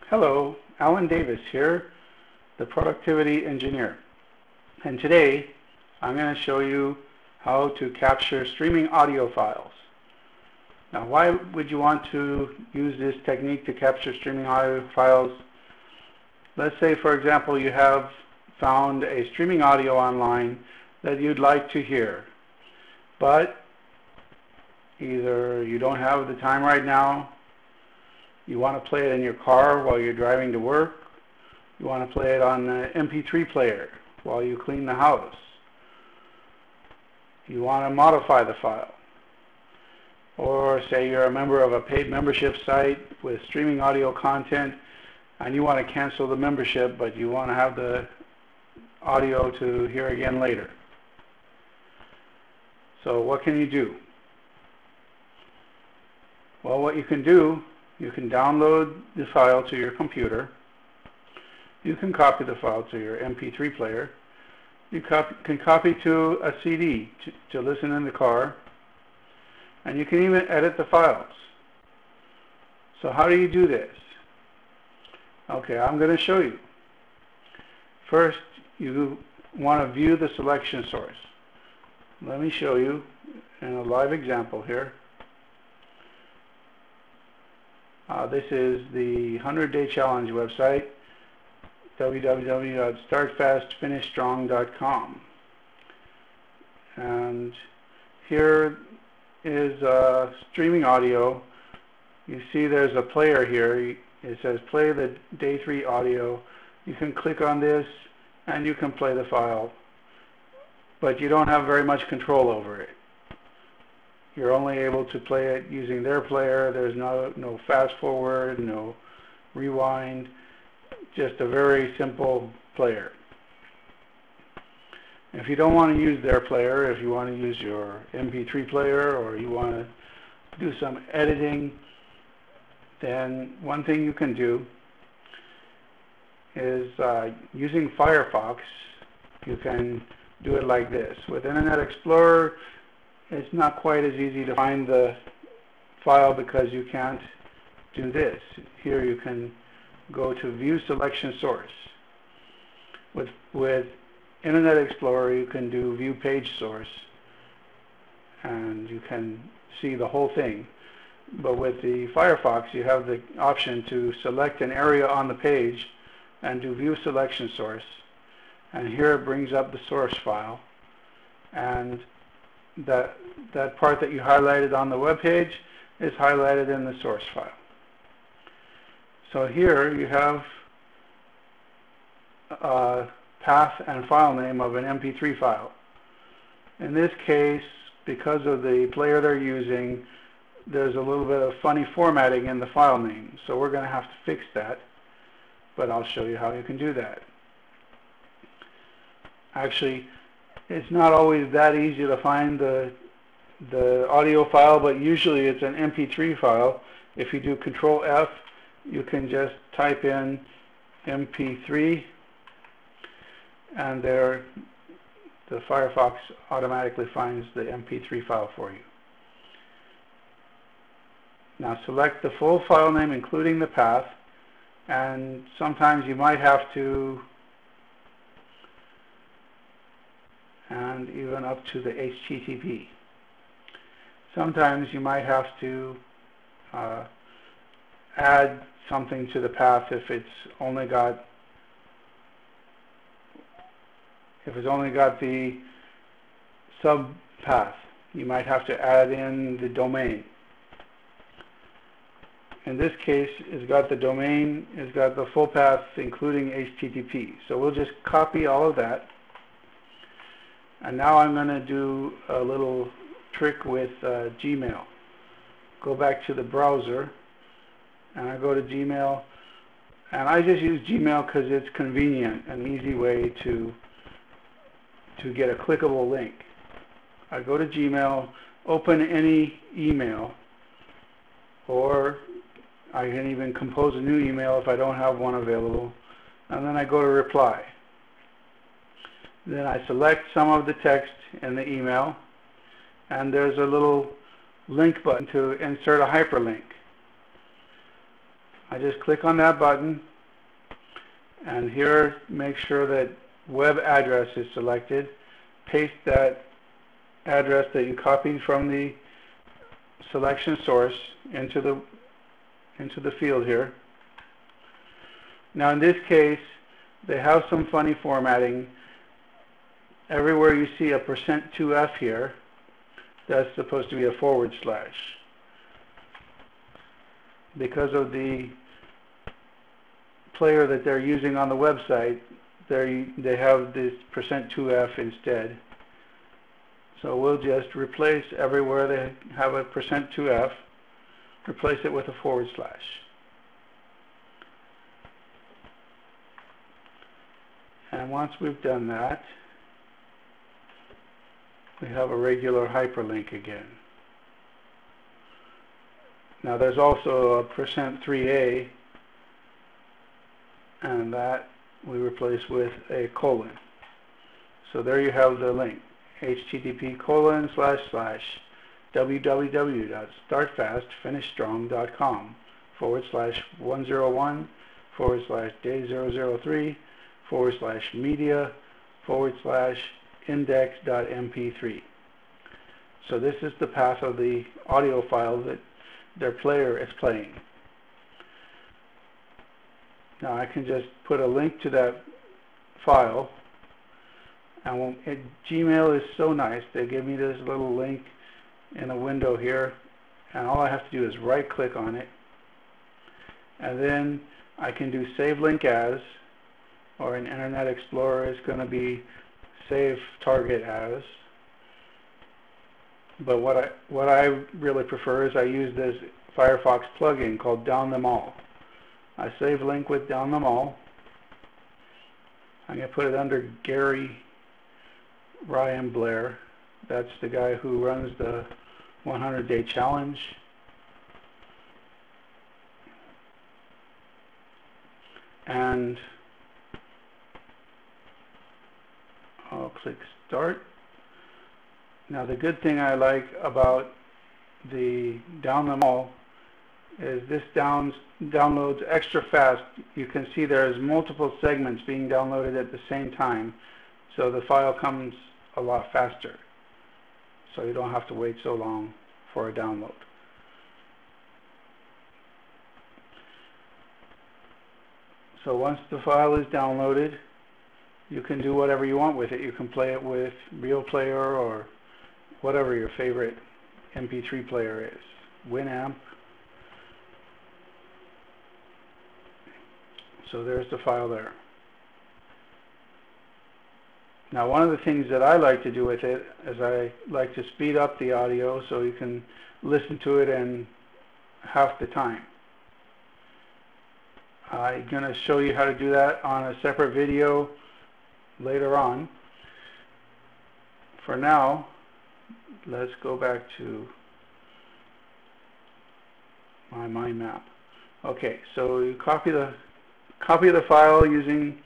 Hello, Alan Davis here, the Productivity Engineer. And today I'm going to show you how to capture streaming audio files. Now, why would you want to use this technique to capture streaming audio files? Let's say, for example, you have found a streaming audio online that you'd like to hear, but either you don't have the time right now, you want to play it in your car while you're driving to work, you want to play it on an MP3 player while you clean the house, you want to modify the file, or say you're a member of a paid membership site with streaming audio content and you want to cancel the membership but you want to have the audio to hear again later. So what can you do? Well, what you can do, you can download the file to your computer, you can copy the file to your MP3 player, you can copy to a CD to listen in the car, and you can even edit the files. So how do you do this? Okay, I'm going to show you. First, you want to view the selection source. Let me show you in a live example here. This is the 100-Day Challenge website, www.startfastfinishstrong.com. And here is streaming audio. You see there's a player here. It says play the day 3 audio. You can click on this and you can play the file, but you don't have very much control over it. You're only able to play it using their player. There's no fast forward, no rewind, just a very simple player. If you don't want to use their player, if you want to use your MP3 player or you want to do some editing, then one thing you can do is using Firefox, you can do it like this. With Internet Explorer, it's not quite as easy to find the file because you can't do this. Here you can go to View Selection Source. With Internet Explorer, you can do View Page Source, and you can see the whole thing. But with the Firefox, you have the option to select an area on the page and do View Selection Source. And here it brings up the source file. And that part that you highlighted on the web page is highlighted in the source file. So here you have a path and file name of an MP3 file. In this case, because of the player they're using, there's a little bit of funny formatting in the file name. So we're going to have to fix that, but I'll show you how you can do that. Actually, it's not always that easy to find the audio file, but usually it's an MP3 file. If you do Control F, you can just type in MP3, and there the Firefox automatically finds the MP3 file for you. Now select the full file name including the path, and sometimes you might have to, and even up to the HTTP. Sometimes you might have to add something to the path if it's only got the sub path. You might have to add in the domain. In this case, it's got the domain, it's got the full path including HTTP. So we'll just copy all of that. And now I'm going to do a little trick with Gmail. Go back to the browser, and I go to Gmail, and I just use Gmail because it's convenient, an easy way to get a clickable link. I go to Gmail, open any email, or I can even compose a new email if I don't have one available, and then I go to reply. Then I select some of the text in the email, and there's a little link button to insert a hyperlink. I just click on that button, and here make sure that web address is selected. Paste that address that you copied from the selection source into the field here. Now in this case, they have some funny formatting. Everywhere you see a %2F here, that's supposed to be a /. Because of the player that they're using on the website, they have this %2F instead. So we'll just replace everywhere they have a %2F, replace it with a /. And once we've done that, we have a regular hyperlink again. Now there's also a %3A, and that we replace with a :. So there you have the link, http://www.startfastfinishstrong.com/101/media/index.mp3. So this is the path of the audio file that their player is playing. Now I can just put a link to that file, and Gmail is so nice. They give me this little link in a window here, and all I have to do is right click on it, and then I can do save link as, or in Internet Explorer it's going to be save target as. But what I really prefer is I use this Firefox plugin called Down Them All. I save link with Down Them All. I'm going to put it under Gary Ryan Blair. That's the guy who runs the 100-day challenge. And I'll click Start. Now the good thing I like about the Down Them All is this downloads extra fast. You can see there's multiple segments being downloaded at the same time, so the file comes a lot faster, so you don't have to wait so long for a download. So once the file is downloaded, you can do whatever you want with it. You can play it with Real Player or whatever your favorite MP3 player is, Winamp. So there's the file there. Now one of the things that I like to do with it is I like to speed up the audio so you can listen to it in half the time. I'm going to show you how to do that on a separate video later on. For now, let's go back to my mind map. Okay, so you copy the file using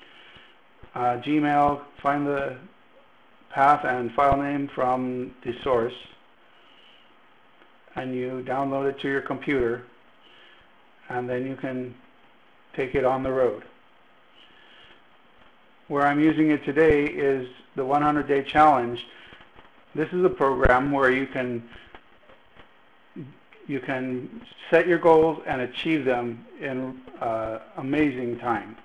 Gmail, find the path and file name from the source, and you download it to your computer, and then you can take it on the road. Where I'm using it today is the 100-day challenge. This is a program where you can set your goals and achieve them in amazing time.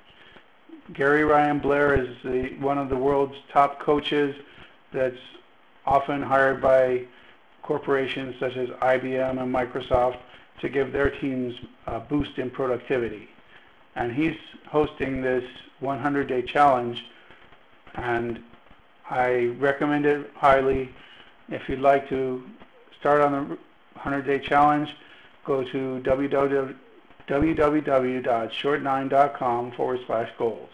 Gary Ryan Blair is one of the world's top coaches that's often hired by corporations such as IBM and Microsoft to give their teams a boost in productivity. And he's hosting this 100-day challenge, and I recommend it highly. If you'd like to start on the 100-day challenge, go to www.short9.com/goals.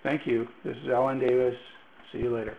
Thank you. This is Alan Davis. See you later.